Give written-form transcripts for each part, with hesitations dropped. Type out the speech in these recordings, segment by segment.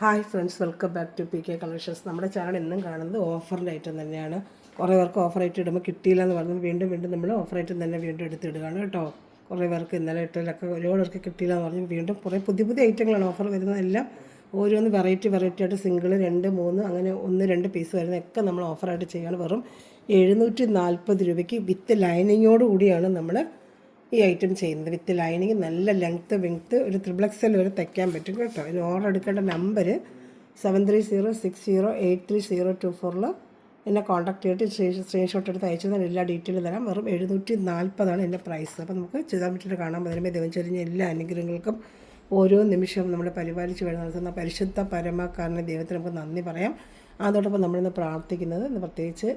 Hi friends, welcome back to PK collections. നമ്മുടെ channel എന്നും കാണുന്നത് ഓഫറിൻ്റെ ഐറ്റം തന്നെയാണ്. കുറേ പേർക്ക് ഓഫർ ഐറ്റം ഇടുമ്പോൾ കിട്ടിയില്ല എന്ന് പറഞ്ഞ് വീണ്ടും നമ്മൾ ഓഫർ ഐറ്റം തന്നെ വീണ്ടും എടുത്തിടുകയാണ് കേട്ടോ. കുറേ പേർക്ക് ഇന്നലെ ഇട്ടതിലൊക്കെ ഒരുപാട് പേർക്ക് കിട്ടിയില്ല എന്ന് പറഞ്ഞ് വീണ്ടും കുറേ പുതിയ ഐറ്റങ്ങളാണ് ഓഫർ വരുന്നതെല്ലാം. ഓരോന്ന് വെറൈറ്റി ആയിട്ട് സിംഗിൾ 2, 3 അങ്ങനെ 1, 2 പീസ് വരുന്നതൊക്കെ നമ്മൾ ഓഫറായിട്ട് ചെയ്യാണ്. വെറും 740 രൂപയ്ക്ക് വിത്ത് ലൈനിങ്ങോട് കൂടിയാണ് നമ്മൾ ഈ ഐറ്റം ചെയ്യുന്നത്. വിത്ത് ലൈനിങ് നല്ല ലെങ്ത്ത് ഒരു XXL വരെ തയ്ക്കാൻ പറ്റും കേട്ടോ. ഇതിന് ഓർഡർ എടുക്കേണ്ട നമ്പർ 7306083024 എന്നെ കോൺടാക്ട് ചെയ്തിട്ട് സ്ക്രീൻഷോട്ട് എടുത്ത് അയച്ചതിന് എല്ലാ ഡീറ്റെയിലും തരാം. വെറും 740 എൻ്റെ പ്രൈസ്. അപ്പോൾ നമുക്ക് ചെയ്താൽ പറ്റിയിട്ട് കാണാൻ പറ്റുമ്പോൾ ദൈവം ചൊരിഞ്ഞ എല്ലാ അനുഗ്രഹങ്ങൾക്കും ഓരോ നിമിഷവും നമ്മളെ പരിപാലിച്ച് വേണം നടത്തുന്ന പരിശുദ്ധ പരമകാരണ ദൈവത്തിന് നമുക്ക് നന്ദി പറയാം. അതോടൊപ്പം നമ്മളിന്ന് പ്രാർത്ഥിക്കുന്നത് പ്രത്യേകിച്ച്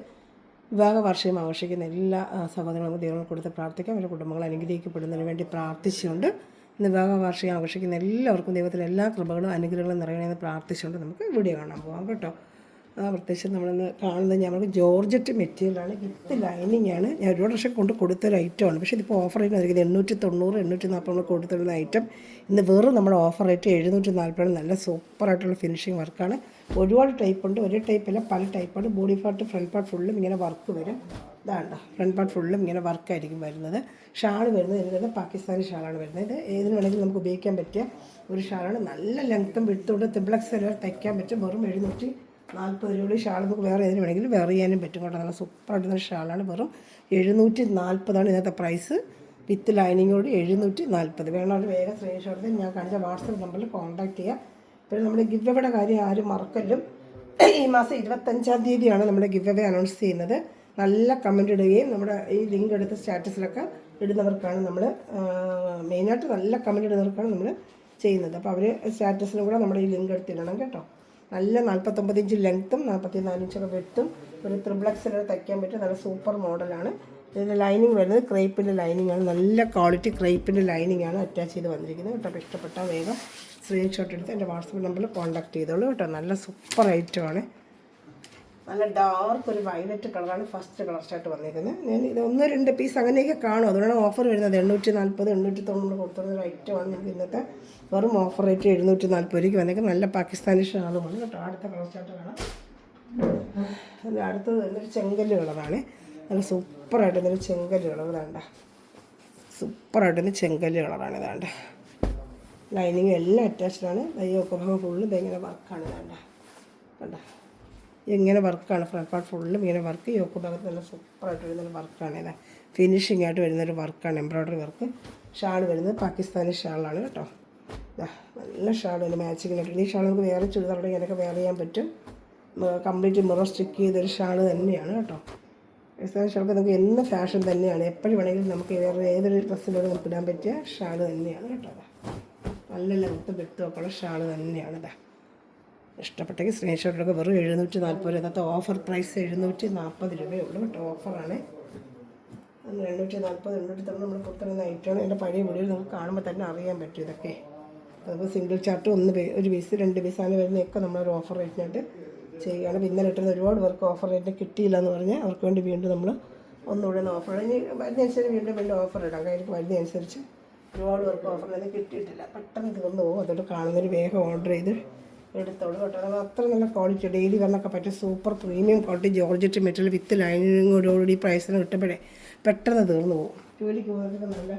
വിവാഹ വാർഷികം ആഘോഷിക്കുന്ന എല്ലാ സഹോദരങ്ങളും ദൈവങ്ങൾ കൊടുത്ത് പ്രാർത്ഥിക്കാം. അവരുടെ കുടുംബങ്ങൾ അനുഗ്രഹിക്കപ്പെടുന്നതിന് വേണ്ടി പ്രാർത്ഥിച്ചുകൊണ്ട് ഇന്ന് വിവാഹ വാർഷികം ആഘോഷിക്കുന്ന എല്ലാവർക്കും ദൈവത്തിൻ്റെ എല്ലാ കൃപകളും അനുഗ്രഹങ്ങളും നിറയണമെന്ന് പ്രാർത്ഥിച്ചുകൊണ്ട് നമുക്ക് വീഡിയോ കാണാൻ പോകാം കേട്ടോ. പ്രത്യേകിച്ച് നമ്മളിന്ന് കാണുന്നത് ഞങ്ങൾക്ക് ജോർജറ്റ് മെറ്റീരിയലാണ്, വിത്ത് ലൈനിങ് ആണ്. ഞാൻ ഒരുപാട് വർഷം കൊണ്ട് കൊടുത്തൊരു ഐറ്റമാണ്. പക്ഷേ ഇതിപ്പോൾ ഓഫർ റേറ്റ് നൽകിയത് 890, 840 കൊടുത്തിരുന്ന ഐറ്റം ഇന്ന് വെറും നമ്മുടെ ഓഫർ റേറ്റ് 740. നല്ല സൂപ്പറായിട്ടുള്ള ഫിനിഷിങ് വർക്കാണ്. ഒരുപാട് ടൈപ്പ് ഉണ്ട്, ഒരേ ടൈപ്പല്ല പല ടൈപ്പാണ്. ബോഡി പാർട്ട് ഫ്രണ്ട് പാർട്ട് ഫുള്ളും ഇങ്ങനെ വർക്ക് വരും. ഇതാണ്ട ഫ്രണ്ട് പാർട്ട് ഫുള്ളും ഇങ്ങനെ വർക്കായിരിക്കും വരുന്നത്. ഷാൾ വരുന്നത് ഇതിന് പാകിസ്ഥാനി ഷാളാണ് വരുന്നത്. ഇത് ഏതിന് വേണമെങ്കിലും നമുക്ക് ഉപയോഗിക്കാൻ പറ്റിയ ഒരു ഷാളാണ്. നല്ല ലെങ്ത്തും വിടുത്തോടെ XXL വരെ തയ്ക്കാൻ പറ്റും. വെറും 740 രൂപ ഷാൾ നമുക്ക് വേറെ ഏതിന് വേണമെങ്കിലും വെയർ ചെയ്യാനും പറ്റും കേട്ടോ. നല്ല സൂപ്പറായിട്ടുള്ള ഷാളാണ്. വെറും 740 ഇന്നത്തെ പ്രൈസ്. വിത്ത് ലൈനിങ്ങോട് 740. വേണമെങ്കിൽ വേഗം സ്ക്രീൻഷോട്ട് ഞാൻ കാണിച്ച വാട്സപ്പ് നമ്പറിൽ കോൺടാക്ട് ചെയ്യുക. പിന്നെ നമ്മുടെ ഗിവ് എവേയുടെ കാര്യം ആരും മറക്കല്ലും. ഈ മാസം 25-ാം തീയതിയാണ് നമ്മുടെ ഗിവ് എവേ അനൗൺസ് ചെയ്യുന്നത്. നല്ല കമൻറ്റ് ഇടുകയും നമ്മുടെ ഈ ലിങ്ക് എടുത്ത് സ്റ്റാറ്റസിലൊക്കെ ഇടുന്നവർക്കാണ് നമ്മൾ മെയിനായിട്ട് നല്ല കമൻറ്റ് ഇടുന്നവർക്കാണ് നമ്മൾ ചെയ്യുന്നത്. അപ്പോൾ അവർ സ്റ്റാറ്റസിലും കൂടെ നമ്മുടെ ഈ ലിങ്ക് എടുത്തിടണം കേട്ടോ. നല്ല 49 ഇഞ്ച് ലെങ്ത്തും 44 ഇഞ്ചൊക്കെ വെട്ടും ഒരു XXL തയ്ക്കാൻ പറ്റും. നല്ല സൂപ്പർ മോഡലാണ്. ഇതിൻ്റെ ലൈനിങ് വരുന്നത് ക്രേപ്പിൻ്റെ ലൈനിങ് ആണ്. നല്ല ക്വാളിറ്റി ക്രേപ്പിൻ്റെ ലൈനിങ് ആണ് അറ്റാച്ച് ചെയ്ത് വന്നിരിക്കുന്നത് കേട്ടോ. അപ്പോൾ ഇഷ്ടപ്പെട്ടാൽ വേഗം സ്ക്രീൻഷോട്ട് എടുത്ത് എൻ്റെ വാട്സപ്പ് നമ്പറിൽ കോൺടാക്ട് ചെയ്തോളൂ കേട്ടോ. നല്ല സൂപ്പർ ഐറ്റമാണ്. നല്ല ഡാർക്ക് ഒരു വയലറ്റ് കളറാണ് ഫസ്റ്റ് കളർ സ്റ്റാർട്ട് വന്നിരിക്കുന്നത്. ഞാൻ ഇത് 1, 2 പീസ് അങ്ങനെയൊക്കെ കാണും. അതുകൊണ്ടാണ് ഓഫർ വരുന്നത്. 840, 890 കൊടുത്തുന്ന ഒരു ഐറ്റമാണ് നമുക്ക് ഇന്നത്തെ വെറും ഓഫർ റേറ്റ് 740 രൂപയ്ക്ക് വന്നേക്കുന്നത്. നല്ല പാകിസ്ഥാനി ഷാളുമാണ് കേട്ടോ. അടുത്ത കളർ സ്റ്റാർട്ട് കാണാം. അതിൻ്റെ അടുത്തത് ഒരു ചെങ്കല്ല് കളറാണ്. നല്ല സൂപ്പറായിട്ട് ഇതൊരു ചെങ്കല്ല് കളർ വേണ്ട. സൂപ്പറായിട്ടൊരു ചെങ്കല്ല് കളറാണ് ഇതാണ്ട്. ലൈനിങ് എല്ലാം അറ്റാച്ച്ഡാണ്. ദയ്യൊക്കെ ഭാഗം ഫുള്ളും ഇതെങ്ങനെ വർക്കാണ് വേണ്ട വേണ്ട. ഇങ്ങനെ വർക്കാണ്. ഫ്രണ്ട് പാർട്ട് ഫുള്ളും ഇങ്ങനെ വർക്ക്. യോക്ക് ഭാഗത്ത് നല്ല സൂപ്പറായിട്ട് വരുന്നൊരു വർക്കാണ്. ഇത് ഫിനിഷിംഗ് ആയിട്ട് വരുന്നൊരു വർക്കാണ്, എംബ്രോയ്ഡറി വർക്ക്. ഷാൾ വരുന്നത് പാകിസ്ഥാനി ഷാളാണ് കേട്ടോ. നല്ല ഷാളാണ് മാച്ചിങ്ങിനായിട്ട്. ഈ ഷാൾ നമുക്ക് വേറെ ചുരിദാറുടെ ഇങ്ങനെയൊക്കെ വെയർ ചെയ്യാൻ പറ്റും. കംപ്ലീറ്റ് മിറർ സ്റ്റിക്ക് ചെയ്തൊരു ഷാൾ തന്നെയാണ് കേട്ടോ. പാകിസ്ഥാനി ഷാൾക്ക് നമുക്ക് എന്ന് ഫാഷൻ തന്നെയാണ്. എപ്പോഴും വേണമെങ്കിലും നമുക്ക് വേറെ ഏതൊരു ഡ്രസ്സിലൂടെ നമുക്ക് ഇടാൻ പറ്റിയ ഷാൾ തന്നെയാണ് കേട്ടോ. നല്ല ലെങ്ത്ത് വെട്ടുമൊക്കെയുള്ള ഷാൾ തന്നെയാണ്. ഇഷ്ടപ്പെട്ടെങ്കിൽ സ്ക്രീൻഷോട്ടിലൊക്കെ വെറും 740. ഇന്നത്തെ ഓഫർ പ്രൈസ് 740 രൂപയേ ഉള്ളൂ കേട്ടോ. ഓഫറാണ്. 840, 890 നമ്മൾ പുറത്തുനിന്ന് ഐറ്റമാണ്. എൻ്റെ പഴയ വീഡിയോ നമുക്ക് കാണുമ്പോൾ തന്നെ അറിയാൻ പറ്റും ഇതൊക്കെ. അപ്പോൾ സിംഗിൾ ചാർട്ട് ഒരു പീസ് 2 പീസ് അങ്ങനെ വരുന്നതൊക്കെ നമ്മളൊരു ഓഫർ റേറ്റിനായിട്ട് ചെയ്യുകയാണ്. ഇന്നലെ ഇട്ടുന്ന ഒരുപാട് പേർക്ക് ഓഫർ റേറ്റിന് കിട്ടിയില്ല എന്ന് പറഞ്ഞാൽ അവർക്ക് വേണ്ടി വീണ്ടും നമ്മൾ ഒന്നുകൂടെ ഓഫർ ഇനി വരുന്നതനുസരിച്ച് വീണ്ടും ഓഫർ ഇടാം. കാര്യം വരുന്നതനുസരിച്ച് ഒരുപാട് പേർക്ക് ഓഫർ തന്നെ കിട്ടിയിട്ടില്ല. പെട്ടെന്ന് തീർന്നു പോകും. അതുകൊണ്ട് കാണുന്നൊരു വേഗം ഓർഡർ ചെയ്ത് എടുത്തോളൂ കേട്ടോ. അത് അത്ര നല്ല ക്വാളിറ്റി ഡെയിലി വന്നൊക്കെ പറ്റിയ super premium quality georgette material with ലൈനിങ്ങോടുകൂടി പ്രൈസിന് കിട്ടുമ്പോഴേ പെട്ടെന്ന് തീർന്നു പോകും. ജോലിക്ക് പോകുന്നതൊക്കെ നല്ല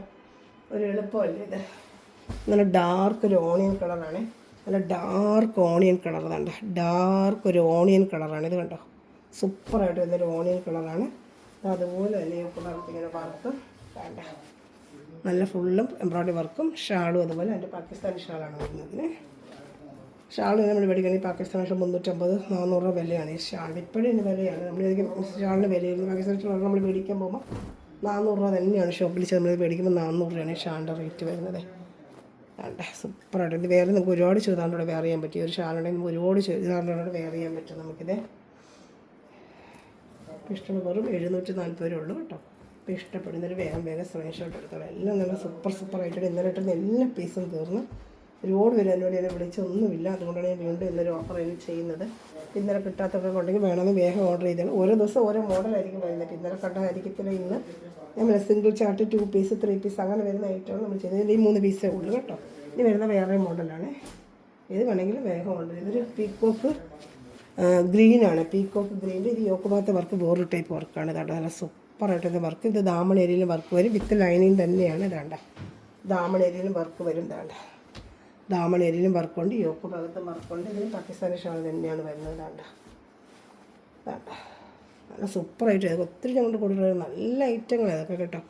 ഒരു എളുപ്പമല്ലേ ഇത്. നല്ല ഡാർക്ക് ഒരു ഓണിയൻ കളറാണ്. നല്ല ഡാർക്ക് ഓണിയൻ കളർ കണ്ട. ഡാർക്ക് ഒരു ഓണിയൻ കളറാണ് ഇത് കണ്ടോ. സൂപ്പറായിട്ട് വരുന്നൊരു ഓണിയൻ കളറാണ്. അതുപോലെ തന്നെ കളർക്ക് ഇങ്ങനെ വർക്ക് വേണ്ട. നല്ല ഫുള്ളും എംബ്രോയ്ഡറി വർക്കും ഷാളും അതുപോലെ എൻ്റെ പാകിസ്ഥാനി ഷാളാണ് വരുന്നതിന്. ഷാൾ നമ്മൾ മേടിക്കുകയാണെങ്കിൽ പാകിസ്ഥാൻ ഷാൾ 350-400 രൂപ വിലയാണ് ഈ ഷാളിന്. ഇപ്പോഴും ഇതിന് വിലയാണ്. നമ്മളേക്കും ഷാളിന് വിലയില്ല. പാകിസ്ഥാൻ ഷാൾ നമ്മൾ മേടിക്കാൻ പോകുമ്പോൾ 400 രൂപ തന്നെയാണ് ഷോപ്പിൽ നമ്മൾ മേടിക്കുമ്പോൾ 400 രൂപയാണ് ഈ ഷാളിൻ്റെ റേറ്റ് വരുന്നത്. വേണ്ട സൂപ്പറായിട്ട്. ഇത് വേറെ നമുക്ക് ഒരുപാട് ചുരിദാറിനോട് വെയർ ചെയ്യാൻ പറ്റും. ഒരു ഷാളുണ്ടെങ്കിൽ നമുക്ക് ഒരുപാട് ചുരിദാറിനോട് വെയർ ചെയ്യാൻ പറ്റും നമുക്കിത്. ഇഷ്ടം വെറും 740 രൂപ ഉള്ളൂ കേട്ടോ. അപ്പോൾ ഇഷ്ടപ്പെടുന്നൊരു വേഗം സ്ക്രീൻഷോട്ട് എടുത്തോളാം. എല്ലാം നല്ല സൂപ്പറായിട്ട് ഇന്നലെ ഇട്ടുന്ന എല്ലാ പീസും തീർന്ന് ഒരുപാട് പേര് എന്നോട് എന്നെ വിളിച്ചൊന്നുമില്ല. അതുകൊണ്ടാണ് ഞാൻ വീണ്ടും ഇന്നൊരു ഓഫർ ചെയ്യുന്നത്. ഇന്നലെ കിട്ടാത്തവരൊക്കെ ഉണ്ടെങ്കിൽ വേണമെങ്കിൽ വേഗം ഓർഡർ ചെയ്താണ്. ഓരോ ദിവസം ഓരോ മോഡലായിരിക്കും വരുന്നത്. ഇന്നലെ കണ്ടതായിരിക്കത്തില്ല ഇന്ന്. നമ്മൾ സിംഗിൾ ചാർട്ട് 2 പീസ് 3 പീസ് അങ്ങനെ വരുന്ന ഐറ്റമാണ് നമ്മൾ ചെയ്യുന്നത്. ഈ 3 പീസേ ഉള്ളൂ കേട്ടോ. ഇനി വരുന്ന വേറെ മോഡലാണ്. ഏത് വേണമെങ്കിലും വേഗം ഓർഡർ. ഇതൊരു പീക്കോക്ക് ഗ്രീനാണ്, പീക്കോക്ക് ഗ്രീനിൻ്റെ. ഇത് യോക്ക് ഭാഗത്തെ വർക്ക് വേറൊരു ടൈപ്പ് വർക്കാണ്. ഇതാണ്ട് നല്ല സൂപ്പറായിട്ടൊരു വർക്ക്. ഇത് ദാമൺ ഏരിയയിലും വർക്ക് വരും, വിത്ത് ലൈനിങ് തന്നെയാണ്. ഇതാണ്ട ദാമൺ ഏരിയയിലും വർക്ക് വരും. ഇതാണ്ട ദാമൺ ഏരിയയിലും വർക്കുണ്ട്, യോക്ക് ഭാഗത്തും വർക്കുണ്ട്. ഇതിന് പാകിസ്ഥാനി ഷാൾ തന്നെയാണ് വരുന്നത്. ഇതാണ്ട ഇതാണ്ട നല്ല സൂപ്പറായിട്ട് ഒത്തിരി ഞങ്ങളുടെ കൂടുതൽ നല്ല ഐറ്റങ്ങൾ അതൊക്കെ കേട്ടോ.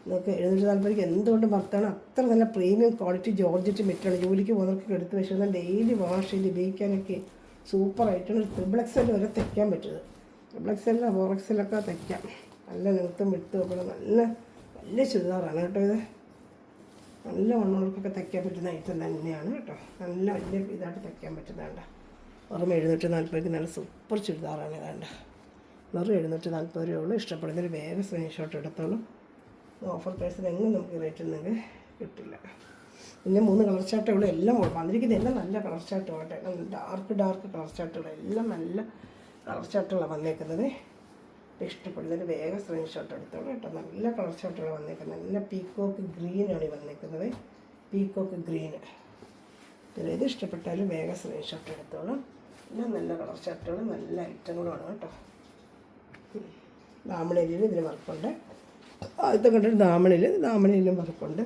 നിങ്ങൾക്ക് 740 എന്തുകൊണ്ടും വർത്താണ്. അത്ര നല്ല പ്രീമിയം ക്വാളിറ്റി ജോർജറ്റ് മെറ്റീരിയൽ. ജോലിക്ക് പോകുന്നവർക്ക് എടുത്ത് വെച്ചിരുന്ന ഡെയിലി വാഷ് ചെയ്ത് ഉപയോഗിക്കാനൊക്കെ സൂപ്പറായിട്ടാണ്. ട്രിപ്പിൾ എക്സൽ വരെ തയ്ക്കാൻ പറ്റുന്നത്. ട്രിപ്പിൾ എക്സലിൽ 4XL തയ്ക്കാം. നല്ല നിറുത്തും വിട്ടും ഒക്കെ നല്ല വലിയ ചുരിദാറാണ് കേട്ടോ. ഇത് നല്ല വണ്ണുകൾക്കൊക്കെ തയ്ക്കാൻ പറ്റുന്ന ഐറ്റം തന്നെയാണ് കേട്ടോ. നല്ല വലിയ ഇതായിട്ട് തയ്ക്കാൻ പറ്റുന്നതാണ്ട. വെറും 740 നല്ല സൂപ്പർ ചുരിദാറാണ്. ഇതാണ്ട വെറും 740 രൂപയുള്ളൂ. ഇഷ്ടപ്പെടുന്നൊരു വേഗം സ്ക്രീൻഷോട്ട് എടുത്തോളൂ. ഓഫർ പ്രൈസിൽ എങ്ങും നമുക്ക് റേറ്റിൽ നിങ്ങൾക്ക് കിട്ടില്ല. പിന്നെ 3 കളർ ചാർട്ടുകൾ എല്ലാം വന്നിരിക്കുന്നത് എല്ലാം നല്ല കളർ ചാർട്ടുമായിട്ട്, ഡാർക്ക് കളർ ചാർട്ടുകൾ എല്ലാം നല്ല കളർ ചാർട്ടുകളാണ് വന്നേക്കുന്നത്. ഇഷ്ടപ്പെടുന്നൊരു വേഗം സ്ക്രീൻഷോട്ട് എടുത്തോളൂ കേട്ടോ. നല്ല കളർ ചാർട്ടുകൾ വന്നേക്കുന്നത്. നല്ല പീക്കോക്ക് ഗ്രീനാണ് ഈ വന്നേക്കുന്നത്. Peacock green. ഇത് ഇഷ്ടപ്പെട്ടാലും വേഗം സ്ക്രീൻഷോട്ട് എടുത്തോളൂ. എല്ലാം നല്ല കളർ ചാർട്ടുകളും നല്ല ഐറ്റങ്ങളുമാണ് കേട്ടോ. ദാമണേരിയിൽ ഇതിന് വർക്കുണ്ട്. ആദ്യത്തെ കണ്ടിട്ട് ദാമണയിലും വർക്കുണ്ട്.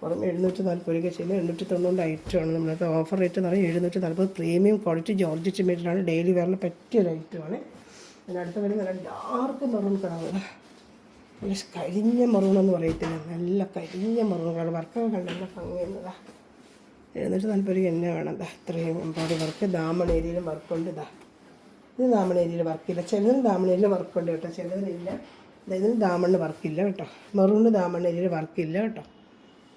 വെറും 740 രൂപ ചെയ്യുന്നത്. 890 ഐറ്റമാണ് നമ്മളത്തെ ഓഫർ റേറ്റ് എന്ന് പറയുന്നത്. 740 പ്രീമിയം ക്വാളിറ്റി ജോർജറ്റ് മെറ്റീരിയലാണ്. ഡെയിലി വെയറിന് പറ്റിയൊരു ഐറ്റമാണ്. അതിനടുത്ത് വരുന്ന നല്ല ഡാർക്ക് മെറൂൺ കളർ, നല്ല കരിഞ്ഞ മെറൂണെന്ന് പറയത്തില്ല, നല്ല കരിഞ്ഞ മെറൂൺ കളർ. വർക്കൊക്കെ കണ്ടല്ല ഭംഗിയുന്നതാണ്. 740 രൂപ എന്നെ വേണം. ഇത്രയും എംബ്രോയിഡറി വർക്ക്. ദാമൺ ഏരിയയിലും വർക്കുണ്ട്. ഇത് ദാമൺ ഏരിയയിൽ വർക്കില്ല. ചിലതിന് ദാമൺ ഏരിയയിൽ വർക്കുണ്ട് കേട്ടോ, ചിലതിനില്ല. ഇതിന് ദാമണിന് വർക്കില്ല കേട്ടോ. മെറൂണിന് ദാമൺ ഏരിയയിൽ വർക്കില്ല കേട്ടോ.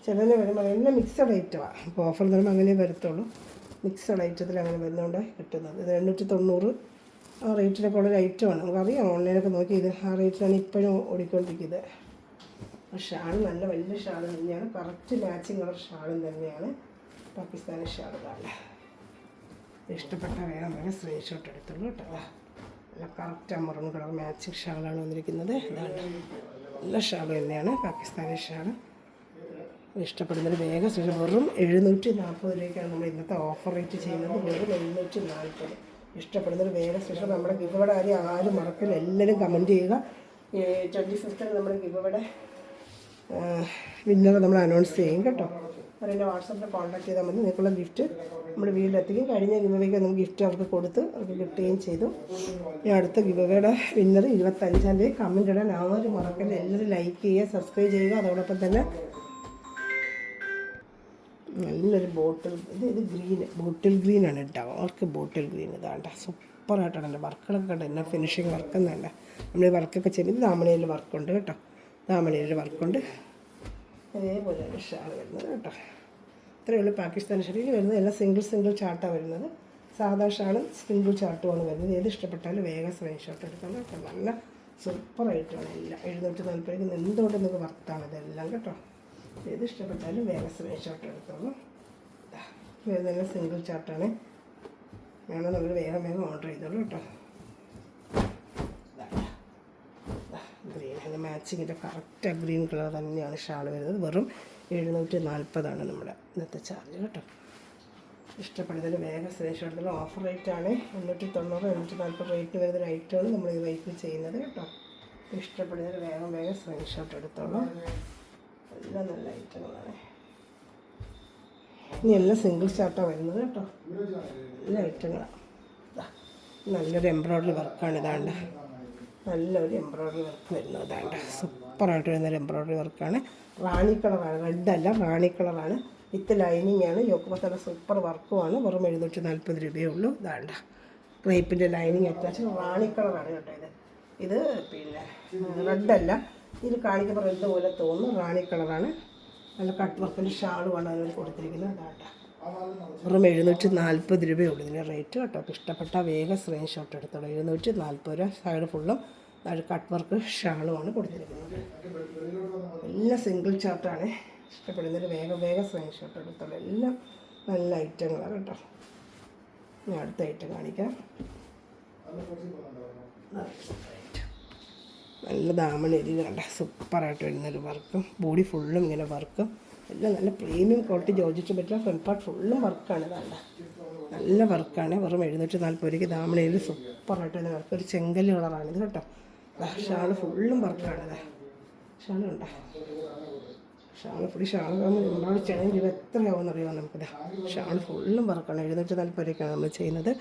ചിലതിന് വരുമ്പോൾ എല്ലാം മിക്സഡ് ഐറ്റമാണ്. ഇപ്പോൾ ഓഫർ തരുമ്പോൾ അങ്ങനെ വരത്തുള്ളൂ. മിക്സഡ് ഐറ്റത്തിൽ അങ്ങനെ വരുന്നതുകൊണ്ട് കിട്ടുന്നത്. ഇത് 890 ആ റേറ്റിനൊക്കെ ഉള്ളൊരു ഐറ്റമാണ്. നമുക്കറിയാം, ഓൺലൈനൊക്കെ നോക്കി ഇത് ആ റേറ്റിലാണ് ഇപ്പോഴും ഓടിക്കൊണ്ടിരിക്കുന്നത്. ഷാൾ നല്ല വലിയ ഷാൾ തന്നെയാണ്. കറക്റ്റ് മാച്ചിങ് കളർ ഷാളും തന്നെയാണ്. പാകിസ്ഥാനി ഷാളുകളാണ്. ഇഷ്ടപ്പെട്ട വേഗം സ്ക്രീൻഷോട്ട് എടുത്തുള്ളൂ കേട്ടോ. നല്ല കറക്റ്റ് മെറൂൺ കളർ മാച്ചിങ് ഷാളാണ് വന്നിരിക്കുന്നത്. ഇതാണ് നല്ല ഷാൾ തന്നെയാണ്, പാകിസ്ഥാനി ഷാൾ. ഇഷ്ടപ്പെടുന്നൊരു വേഗം വെറും 740 രൂപയ്ക്കാണ് നമ്മൾ ഇന്നത്തെ ഓഫർ റേറ്റ് ചെയ്യുന്നത്. വെറും 740. ഇഷ്ടപ്പെടുന്നൊരു വേഗം ശേഷം നമ്മുടെ ഗിവയുടെ കാര്യം ആരും മറക്കില്ല. എല്ലാവരും കമൻറ്റ് ചെയ്യുക. 25th നമ്മുടെ ഗിവയുടെ വിന്നർ നമ്മൾ അനൗൺസ് ചെയ്യും കേട്ടോ. അതിൻ്റെ വാട്സാപ്പിൽ കോൺടാക്ട് ചെയ്താൽ മതി. നിങ്ങൾക്കുള്ള ഗിഫ്റ്റ് നമ്മുടെ വീട്ടിലെത്തിക്കും. കഴിഞ്ഞ ഗിവയ്ക്ക് നമുക്ക് ഗിഫ്റ്റ് അവർക്ക് കൊടുത്ത് അവർക്ക് കിട്ടുകയും ചെയ്തു. ഈ അടുത്ത ഗിവയുടെ വിന്നർ 25-ാം തീയതി. കമൻറ്റ് ഇടാൻ ആരും മറക്കില്ല. എല്ലാവരും ലൈക്ക് ചെയ്യുക, സബ്സ്ക്രൈബ് ചെയ്യുക. അതോടൊപ്പം തന്നെ നല്ലൊരു ഇത് ബോട്ടിൽ ഗ്രീനാണ്. Dark bottle green. ഇതാണ്ട സൂപ്പറായിട്ടാണ് എൻ്റെ വർക്കുകളൊക്കെ കണ്ടോ. എന്നാ ഫിനിഷിങ് വർക്കെന്നല്ല. നമ്മൾ ഈ വർക്കൊക്കെ ചെയ്യുമ്പോൾ ദാമണയിൽ വർക്കുണ്ട് കേട്ടോ. ദാമണയിൽ വർക്കുണ്ട്. അതേപോലെയാണ് ഷാൾ വരുന്നത് കേട്ടോ. ഇത്രയേ ഉള്ളൂ പാകിസ്ഥാനി ഷാൾ. ഇനി വരുന്നത് എല്ലാം സിംഗിൾ ചാർട്ടാണ് വരുന്നത്. സാധാ ഷാളും സിംഗിൾ ചാർട്ടുമാണ് വരുന്നത്. ഏത് ഇഷ്ടപ്പെട്ടാലും വേഗം സ്ക്രീൻഷോട്ട് എടുക്കണം കേട്ടോ. നല്ല സൂപ്പറായിട്ടാണ് എല്ലാം. 740 എന്തുകൊണ്ട് നിങ്ങൾക്ക് വർത്താണ് ഇതെല്ലാം കേട്ടോ. ഏത് ഇഷ്ടപ്പെട്ടാലും വേഗം സ്ക്രീൻഷോട്ട് എടുത്തോളൂ. വരുന്നതെല്ലാം സിംഗിൾ ചാർട്ടാണ്. വേണം നമ്മൾ വേഗം ഓർഡർ ചെയ്തോളൂ കേട്ടോ. ഗ്രീൻ അതിൻ്റെ മാച്ചിങ്ങിൻ്റെ കറക്റ്റ് ഗ്രീൻ കളർ തന്നെയാണ് ഷാൾ വരുന്നത്. വെറും 740 നമ്മുടെ ഇന്നത്തെ ചാർജ് കേട്ടോ. ഇഷ്ടപ്പെടുന്നതിന് വേഗം സ്ക്രീൻഷോട്ട് എടുത്തോളൂ. ഓഫർ റേറ്റാണ്. 890 840 റേറ്റ് വരുന്നൊരു ഐറ്റമാണ് നമ്മൾ ഈ റേറ്റിൽ ചെയ്യുന്നത് കേട്ടോ. ഇഷ്ടപ്പെടുന്നതിന് വേഗം സ്ക്രീൻഷോട്ട് എടുത്തോളൂ. എല്ലാം നല്ല ഐറ്റങ്ങളാണ്. ഇനി എല്ലാം സിംഗിൾ ചാർട്ടാണ് വരുന്നത് കേട്ടോ. എല്ലാ ഐറ്റങ്ങളാണ്. നല്ലൊരു എംബ്രോയ്ഡറി വർക്കാണ്. ഇതാണ്ട് നല്ലൊരു എംബ്രോയ്ഡറി വർക്ക് വരുന്നത്. ഇതാണ്ട് സൂപ്പറായിട്ട് വരുന്നൊരു എംബ്രോയ്ഡറി വർക്കാണ്. റാണി കളറാണ്, റെഡല്ല റാണി കളറാണ്. വിത്ത് ലൈനിങ് ആണ്. യോക്കുമ്പോൾ സൂപ്പർ വർക്കുമാണ്. വെറും 740 രൂപയേ ഉള്ളൂ. ഇതാണ്ട ക്രേപ്പിൻ്റെ ലൈനിങ് അറ്റാച്ച് റാണി കളറാണ് കേട്ടോ. ഇത് പിന്നെ റെഡല്ല. ഇത് കാണിക്കുമ്പോൾ റെഡ് പോലെ തോന്നും. റാണി കളറാണ്. നല്ല കട്ട് വർക്കിൻ്റെ ഷാളുമാണ് അതിൽ കൊടുത്തിരിക്കുന്നത്. അതാട്ടോ വെറും 740 രൂപയേ ഉള്ളൂ ഇതിൻ്റെ റേറ്റ് കേട്ടോ. അപ്പോൾ ഇഷ്ടപ്പെട്ട വേഗം സ്ക്രീൻഷോട്ട് എടുത്തോളൂ. 740 രൂപ. സൈഡ് ഫുള്ളും അത് കട്ട് വർക്ക് ഷാളുമാണ് കൊടുത്തിരിക്കുന്നത്. എല്ലാം സിംഗിൾ ചാർട്ടാണ്. ഇഷ്ടപ്പെടുന്നൊരു വേഗം സ്ക്രീൻഷോട്ട് എടുത്തോളൂ. എല്ലാം നല്ല ഐറ്റങ്ങളാണ് കേട്ടോ. ഞാൻ അടുത്ത ഐറ്റം കാണിക്കാം. നല്ല ദാമണേരി കണ്ട സൂപ്പറായിട്ട് വരുന്നൊരു വർക്കും. ബോഡി ഫുള്ളും ഇങ്ങനെ വർക്കും. എല്ലാം നല്ല പ്രീമിയം ക്വാളിറ്റി ജോർജറ്റ് പറ്റില്ല. ഫ്രണ്ട് പാർട്ട് ഫുള്ളും വർക്കാണ്. ഇതാണ്ട നല്ല വർക്കാണ്. വെറും 740 രൂപയ്ക്ക് ദാമണയിൽ സൂപ്പറായിട്ട് തന്നെ വർക്ക്. ഒരു ചെങ്കല്ല് കളറാണിത് കേട്ടോ. ഷാള് ഫുള്ളും വർക്കാണിത്. ഷാള് കണ്ടോ, ഷാള് ഫുള്ളി ഷാള് നമ്മൾ ചെയ്യണമെങ്കിൽ രൂപ എത്രയാവുമെന്ന് അറിയാമോ നമുക്കിത്. ഷാള് ഫുള്ളും വർക്കാണ്. 740 രൂപയ്ക്കാണ് നമ്മൾ ചെയ്യുന്നത്.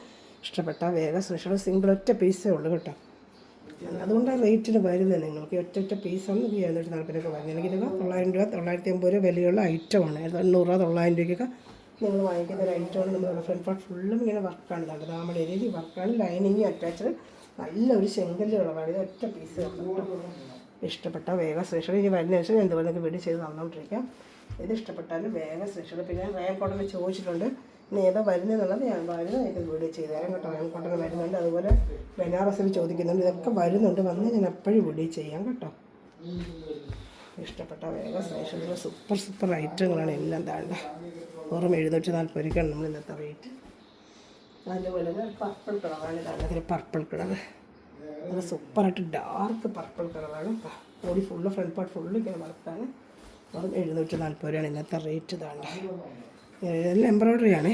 ഇഷ്ടപ്പെട്ട വേഗം സ്പെഷ്യൽ സിംഗിൾ ഒറ്റ പീസേ ഉള്ളൂ കേട്ടോ. അതുകൊണ്ടാണ് റേറ്റിന് വരുന്നത്. നിങ്ങൾക്ക് ഒറ്റ പീസാണ് 740 രൂപ വരുന്നത്. അല്ലെങ്കിൽ 900 രൂപ 950 രൂപ വിലയുള്ള ഐറ്റമാണ്. 800 രൂപ 900 രൂപയ്ക്കൊക്കെ നിങ്ങൾ വാങ്ങിക്കുന്ന ഒരു ഐറ്റമാണ്. നമ്മുടെ ഫ്രണ്ട് പാർട്ട് ഫുള്ളും ഇങ്ങനെ വർക്കാണ്. കണ്ടത് നമ്മുടെ ഏരിയയിൽ വർക്കാണ്. ലൈനിങ് അറ്റാച്ച്ഡ് നല്ലൊരു ചെങ്കല്ല് കളറാണ്. ഇത് ഒറ്റ പീസ് ഇഷ്ടപ്പെട്ട വേഗം സ്പെഷ്യൽ ഇനി വരുന്ന ശേഷം എന്തുപോലെ നിങ്ങൾക്ക് വീഡിയോ ചെയ്ത് തന്നുകൊണ്ടിരിക്കാം. ഇത് ഇഷ്ടപ്പെട്ടാലും വേഗം സ്പെഷ്യൽ. പിന്നെ റേം കോട്ടൺ ചോദിച്ചിട്ടുണ്ട്, ഇനി ഏതോ വരുന്നതെന്നുള്ളത് ഞാൻ വരുന്നതായിട്ട് വീഡിയോ ചെയ്ത് തരാം കേട്ടോ. റേം കോട്ടൺ വരുന്നുണ്ട്, അതുപോലെ ബനാറസിൽ ചോദിക്കുന്നുണ്ട്. ഇതൊക്കെ വരുന്നുണ്ട്, വന്ന് ഞാൻ എപ്പോഴും വീഡിയോ ചെയ്യാം കേട്ടോ. ഇഷ്ടപ്പെട്ട വേഗം സ്പെഷ്യൽ സൂപ്പർ ഐറ്റങ്ങളാണ് എല്ലാം. താണ്ട വെറും 740 രൂപയ്ക്കാണ് നമ്മൾ ഇന്നത്തെ റേറ്റ്. അതുപോലെ തന്നെ പർപ്പിൾ കളറാണ്. ഇതാണ് പർപ്പിൾ കളർ. നല്ല സൂപ്പറായിട്ട് ഡാർക്ക് പർപ്പിൾ കളറാണ്. Body full front part full ഇങ്ങനെ വർക്കാണ്. വെറും 740 രൂപയാണ് ഇന്നത്തെ റേറ്റ്. ഇതാണ്ട് എല്ലാം എംബ്രോയ്ഡറിയാണ്.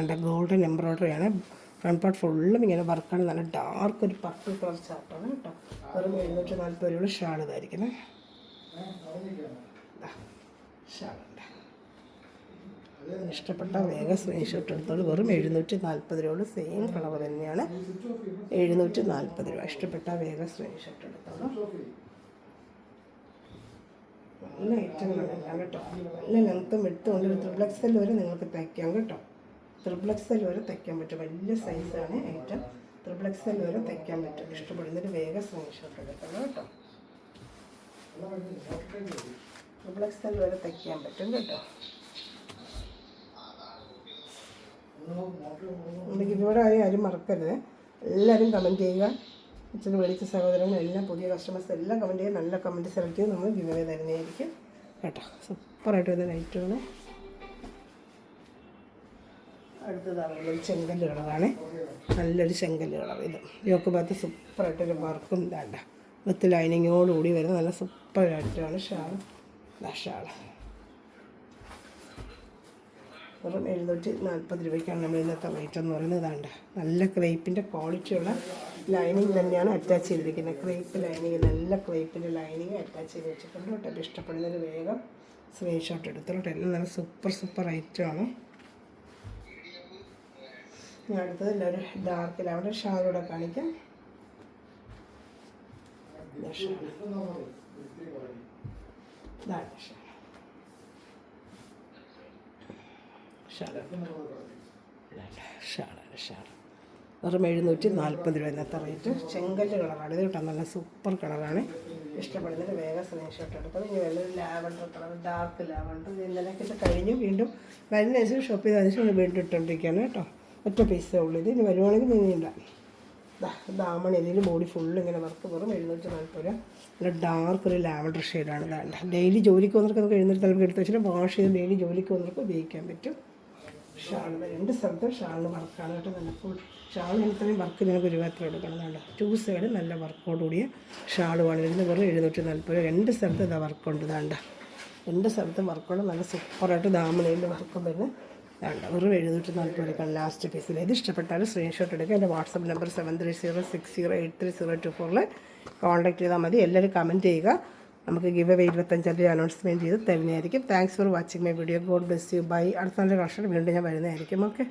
ആണ്ട് ഗോൾഡൻ എംബ്രോയ്ഡറിയാണ്. ഫ്രണ്ട് പാർട്ട് ഫുള്ളും ഇങ്ങനെ വർക്കാണ്. നല്ല ഡാർക്ക് ഒരു പർപ്പിൾ കളർ ചാർട്ടാണ് കേട്ടോ. വെറും 740 രൂപയുടെ ഷാൾ ഇതായിരിക്കുന്നത്. ഷാളുണ്ട്. ഇഷ്ടപ്പെട്ട വേഗം സ്ക്രീൻഷോട്ട് എടുത്തോളൂ. വെറും 740 രൂപ. സെയിം കളർ തന്നെയാണ്. 740 രൂപ. ഇഷ്ടപ്പെട്ട വേഗം സ്ക്രീൻഷോട്ട് എടുത്തോളൂ. നല്ല ഐറ്റങ്ങളാണ് എല്ലാം കേട്ടോ. നല്ല ലെങ്ത്തും എടുത്തുകൊണ്ട് ഒരു XXL വരെ നിങ്ങൾക്ക് തയ്ക്കാം കേട്ടോ. XXL വരെ തയ്ക്കാൻ പറ്റും. വലിയ സൈസാണ് ഐറ്റം. XXL വരെ തയ്ക്കാൻ പറ്റും. ഇഷ്ടപ്പെടുന്നൊരു വേഗം സ്ക്രീൻഷോട്ട് എടുത്തോളൂ കേട്ടോ. XXL വരെ തയ്ക്കാൻ പറ്റും കേട്ടോ. നമുക്ക് ഇവിടെ ആരും മറക്കരുത്. എല്ലാവരും കമൻറ്റ് ചെയ്യുക. ഇച്ചിരി മേടിച്ച സഹോദരങ്ങൾ എല്ലാം പുതിയ കസ്റ്റമേഴ്സ് എല്ലാം കമൻറ്റ് ചെയ്യുക. നല്ല കമൻറ്റ് സെലക്ട് ചെയ്ത് നമ്മൾ ഗിവ് അവേ തരുന്നതായിരിക്കും കേട്ടോ. സൂപ്പറായിട്ട് വരുന്ന ലൈറ്റുകൾ. അടുത്തതാണ് ചെങ്കല്ല് കളറാണ്. നല്ലൊരു ചെങ്കല്ല് കളർ. ഇത് യോക്ക് ഭാഗത്ത് സൂപ്പറായിട്ടൊരു വർക്കും ഇതാണ്ട വിത്ത് ലൈനിങ്ങോടുകൂടി വരുന്ന നല്ല സൂപ്പറായിട്ടാണ് ഷാൾ. ഷാൾ വെറും 740 രൂപയ്ക്കാണ് നമ്മൾ ഇന്നത്തെ റേറ്റ് എന്ന് പറയുന്നത്. ഇതാണ്ട നല്ല ക്രേപ്പിൻ്റെ ക്വാളിറ്റിയുള്ള ലൈനിങ് തന്നെയാണ് അറ്റാച്ച് ചെയ്തിരിക്കുന്നത്. ക്രേപ്പ് ലൈനിങ്, നല്ല ക്രേപ്പിൻ്റെ ലൈനിങ് അറ്റാച്ച് ചെയ്ത് വെച്ചിട്ടുണ്ട് കേട്ടോ. ഇഷ്ടപ്പെടുന്നതിന് വേഗം സ്ക്രീൻഷോട്ട് എടുത്തോട്ടെ. എല്ലാം നല്ല സൂപ്പർ ഐറ്റമാണ്. ഞാൻ അടുത്തത് എല്ലാവരും ഡാർക്ക് ലാവണ്ടർ ഷാളൂടെ കാണിക്കാം. ഷാൾ വെറും 740 രൂപ ഇന്നത്തെ റേറ്റ്. ചെങ്കല്ല് കളറാണ് ഇത് കേട്ടോ. നല്ല സൂപ്പർ കളറാണ്. ഇഷ്ടപ്പെടുന്നതിന് വേഗം സ്ക്രീൻഷോട്ട് എടുത്തത്. ഇനി വേണ്ടത് ലാവണ്ടർ കളർ, ഡാർക്ക് ലാവണ്ടർ. ഇന്നലെയൊക്കെ കഴിഞ്ഞ് വീണ്ടും വരുന്നതിന് ഷോപ്പ് ചെയ്തതിന് ശേഷം വീണ്ടും ഇട്ടുകൊണ്ടിരിക്കുകയാണ് കേട്ടോ. ഒറ്റ പീസേ ഉള്ളൂ ഇത്. ഇനി വരുവാണെങ്കിൽ നീണ്ട ദാമണ ഇതിൽ ബോഡി ഫുള്ള് ഇങ്ങനെ വർക്ക്. വെറും 740 രൂപ. നല്ല ഡാർക്ക് ഒരു ലാവണ്ടർ ഷെയ്ഡാണ്. ഇതാണ്ട് ഡെയിലി ജോലിക്ക് വന്നവർക്ക് നമുക്ക് 740 എടുത്ത് വെച്ചിട്ട് വാഷ് ചെയ്ത് ഡെയിലി ജോലിക്ക് വന്നവർക്ക് ഉപയോഗിക്കാൻ പറ്റും. ഷാളിന് 2 സ്ഥലത്തും ഷാളിന് വർക്കാണ് കേട്ടോ. നല്ല ഫുൾ ഷാളിന് ഇത്രയും വർക്ക് ഞങ്ങൾക്ക് 20 എടുക്കണമെന്നുണ്ട്. 2 സൈഡ് നല്ല വർക്കോടുകൂടിയ ഷാളുമാണ് വരുന്നത്. വെറും 740 രൂപ. 2 സ്ഥലത്ത് ഇതാ വർക്കുണ്ട്. ഇതാണ്ട 2 സ്ഥലത്തും വർക്കുണ്ട്. നല്ല സൂപ്പറായിട്ട് ദാമണയിൽ വർക്കും വരുന്നത്. വേണ്ട വെറും 740 രൂപയ്ക്കാണ് ലാസ്റ്റ് പീസിൽ. ഇത് ഇഷ്ടപ്പെട്ടാൽ സ്ക്രീൻഷോട്ട് എടുക്കുക. എൻ്റെ വാട്സപ്പ് നമ്പർ 7306083024 കോൺടാക്ട് ചെയ്താൽ മതി. എല്ലാവരും കമൻറ്റ് ചെയ്യുക. നമുക്ക് ഗിവ് അവേ 25 തീയതി അനൗൺസ്മെൻറ്റ് ചെയ്ത് തരുന്നതായിരിക്കും. Thanks for watching my video. God bless you. Bye. അടുത്ത നല്ല കളക്ഷൻ വീണ്ടും ഞാൻ വരുന്നതായിരിക്കും. ഓക്കെ.